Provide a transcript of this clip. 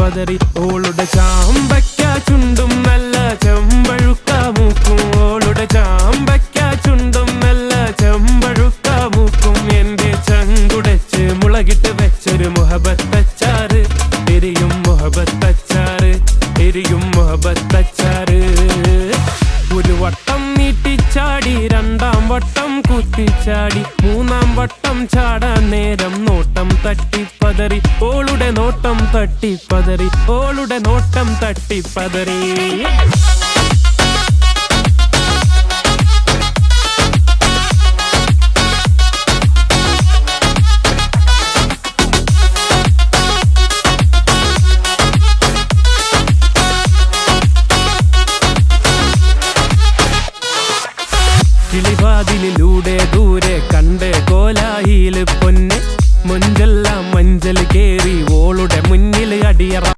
തട്ടിപ്പതറി. ഓളുടെ ചാമ്പയ്ക്ക ചുണ്ടും നല്ല ചെമ്പഴുക്ക മൂക്കും. ഓളുടെ ചാമ്പയ്ക്ക ചുണ്ടും നല്ല ചെമ്പഴുക്ക മൂക്കും. എന്റെ ചങ്കുടച്ച് മുളകിട്ട് വെച്ചൊരു മുഹബത്തച്ചാറ്. എരിയും മുഹബത്തച്ചാറ്, എരിയും മുഹബത്തച്ചാറ്. ഒരു വട്ടം നീട്ടിച്ചാടി, രണ്ടാം വട്ടം കുത്തിച്ചാടി, മൂന്നാം വട്ടം ചാടാൻ നേരം നോട്ടം തട്ടിപ്പതറി. ഓളുടെ നോട്ടം തട്ടിപ്പതറി, ഓളുടെ നോട്ടം തട്ടിപ്പതറി.